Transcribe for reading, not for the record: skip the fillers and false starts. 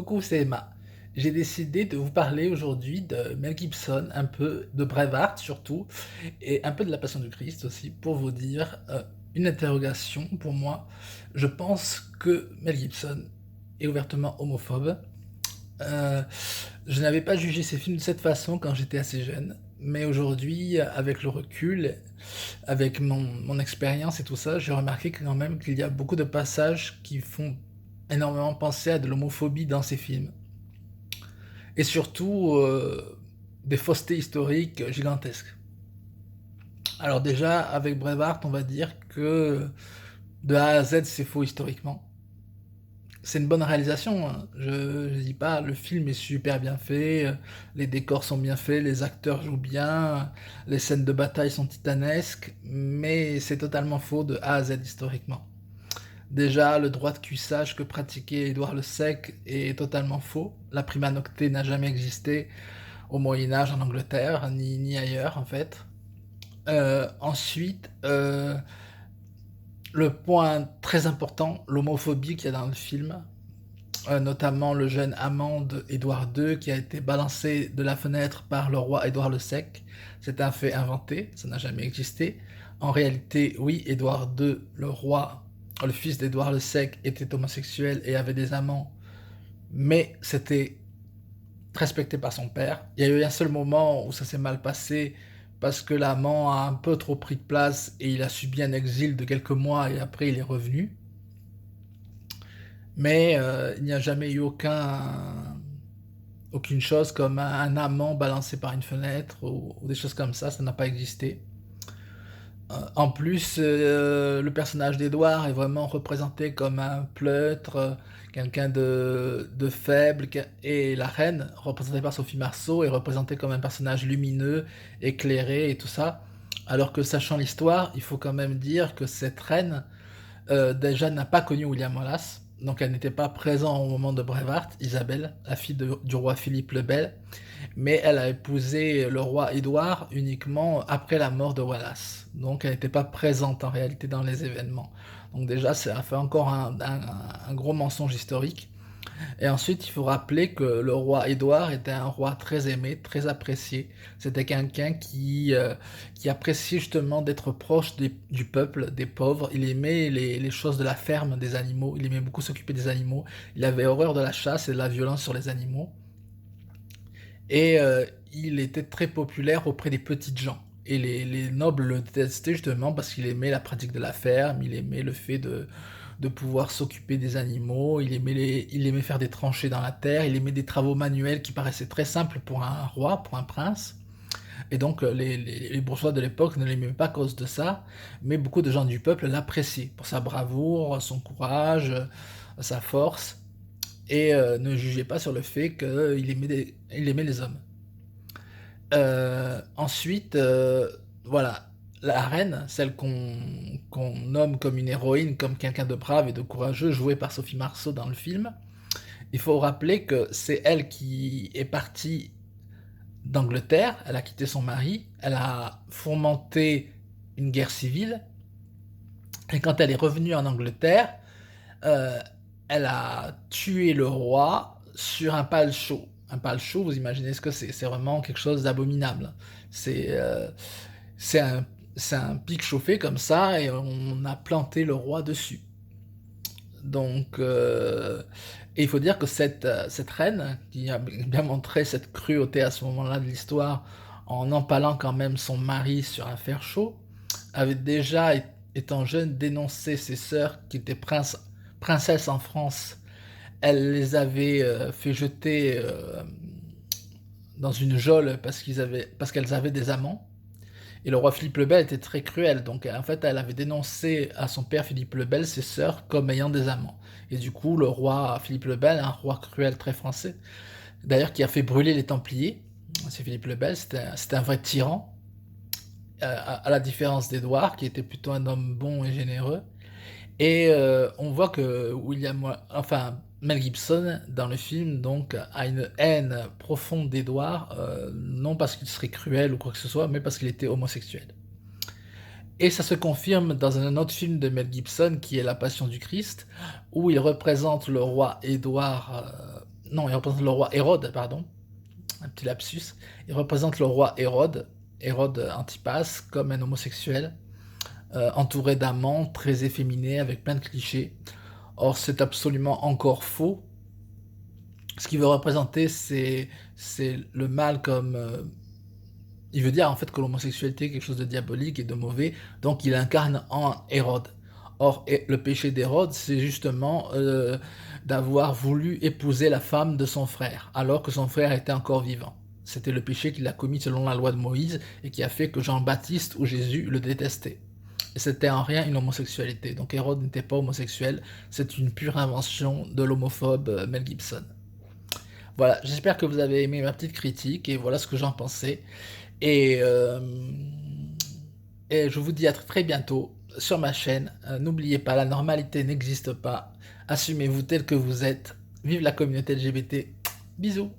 Coucou, c'est Emma. J'ai décidé de vous parler aujourd'hui de Mel Gibson, un peu de Braveheart surtout, et un peu de La Passion du Christ aussi, pour vous dire une interrogation pour moi. Je pense que Mel Gibson est ouvertement homophobe. Euh, je n'avais pas jugé ces films de cette façon quand j'étais assez jeune, mais aujourd'hui, avec le recul, avec mon expérience et tout ça, j'ai remarqué quand même qu'il y a beaucoup de passages qui font énormément penser à de l'homophobie dans ces films. Et surtout, des faussetés historiques gigantesques. Alors déjà, avec Braveheart, on va dire que de A à Z, c'est faux historiquement. C'est une bonne réalisation, hein. Je dis pas, le film est super bien fait, les décors sont bien faits, les acteurs jouent bien, les scènes de bataille sont titanesques, mais c'est totalement faux de A à Z historiquement. Déjà, le droit de cuissage que pratiquait Édouard le Sec est totalement faux. La prima nocte n'a jamais existé au Moyen Âge en Angleterre, ni ailleurs en fait. Ensuite, le point très important, l'homophobie qu'il y a dans le film, notamment le jeune amant d'Édouard II qui a été balancé de la fenêtre par le roi Édouard le Sec. C'est un fait inventé, ça n'a jamais existé. En réalité, oui, Édouard II, le roi, le fils d'Édouard le Sec, était homosexuel et avait des amants, mais c'était respecté par son père. Il y a eu un seul moment où ça s'est mal passé parce que l'amant a un peu trop pris de place et il a subi un exil de quelques mois et après il est revenu. Mais il n'y a jamais eu aucune chose comme un amant balancé par une fenêtre ou des choses comme ça n'a pas existé. En plus, le personnage d'Edouard est vraiment représenté comme un pleutre, quelqu'un de faible, et la reine, représentée par Sophie Marceau, est représentée comme un personnage lumineux, éclairé et tout ça. Alors que sachant l'histoire, il faut quand même dire que cette reine, déjà n'a pas connu William Wallace, donc elle n'était pas présente au moment de Braveheart, Isabelle, la fille du roi Philippe le Bel, mais elle a épousé le roi Édouard uniquement après la mort de Wallace. Donc elle n'était pas présente en réalité dans les événements. Donc déjà, ça fait encore un gros mensonge historique. Et ensuite, il faut rappeler que le roi Édouard était un roi très aimé, très apprécié. C'était quelqu'un qui appréciait justement d'être proche du peuple, des pauvres. Il aimait les choses de la ferme, des animaux. Il aimait beaucoup s'occuper des animaux. Il avait horreur de la chasse et de la violence sur les animaux. Et il était très populaire auprès des petites gens. Et les nobles le détestaient justement parce qu'il aimait la pratique de la ferme, il aimait le fait de pouvoir s'occuper des animaux, il aimait faire des tranchées dans la terre, il aimait des travaux manuels qui paraissaient très simples pour un roi, pour un prince. Et donc les bourgeois de l'époque ne l'aimaient pas à cause de ça, mais beaucoup de gens du peuple l'appréciaient pour sa bravoure, son courage, sa force, et ne jugeaient pas sur le fait qu'il il aimait les hommes. Ensuite, voilà, la reine, celle qu'on nomme comme une héroïne, comme quelqu'un de brave et de courageux, jouée par Sophie Marceau dans le film, il faut rappeler que c'est elle qui est partie d'Angleterre, elle a quitté son mari, elle a fomenté une guerre civile, et quand elle est revenue en Angleterre, euh, elle a tué le roi sur un pal chaud. Un pal chaud, vous imaginez ce que c'est? C'est vraiment quelque chose d'abominable. C'est c'est un, c'est un pic chauffé comme ça et on a planté le roi dessus. Donc, et il faut dire que cette reine, qui a bien montré cette cruauté à ce moment-là de l'histoire, en empalant quand même son mari sur un fer chaud, avait déjà, étant jeune, dénoncé ses sœurs qui étaient princesses en France. Elle les avait fait jeter dans une geôle parce qu'elles avaient des amants. Et le roi Philippe le Bel était très cruel, donc en fait elle avait dénoncé à son père Philippe le Bel ses sœurs comme ayant des amants. Et du coup le roi Philippe le Bel, un roi cruel très français, d'ailleurs qui a fait brûler les Templiers, c'est Philippe le Bel, c'était un vrai tyran, à la différence d'Édouard qui était plutôt un homme bon et généreux. Et on voit que Mel Gibson dans le film donc a une haine profonde d'Édouard, non parce qu'il serait cruel ou quoi que ce soit, mais parce qu'il était homosexuel. Et ça se confirme dans un autre film de Mel Gibson qui est La Passion du Christ, où il représente le roi Édouard non, il représente le roi Hérode, pardon, un petit lapsus. Il représente le roi Hérode, Hérode Antipas, comme un homosexuel, entouré d'amants, très efféminé, avec plein de clichés. Or, c'est absolument encore faux. Ce qu'il veut représenter, c'est le mal comme... il veut dire en fait que l'homosexualité est quelque chose de diabolique et de mauvais, donc il incarne en Hérode. Or, le péché d'Hérode, c'est justement d'avoir voulu épouser la femme de son frère, alors que son frère était encore vivant. C'était le péché qu'il a commis selon la loi de Moïse et qui a fait que Jean-Baptiste ou Jésus le détestait. Et c'était en rien une homosexualité. Donc Hérode n'était pas homosexuel, c'est une pure invention de l'homophobe Mel Gibson. Voilà, j'espère que vous avez aimé ma petite critique et voilà ce que j'en pensais. Et, euh, et je vous dis à très bientôt sur ma chaîne. N'oubliez pas, la normalité n'existe pas. Assumez-vous tel que vous êtes. Vive la communauté LGBT. Bisous.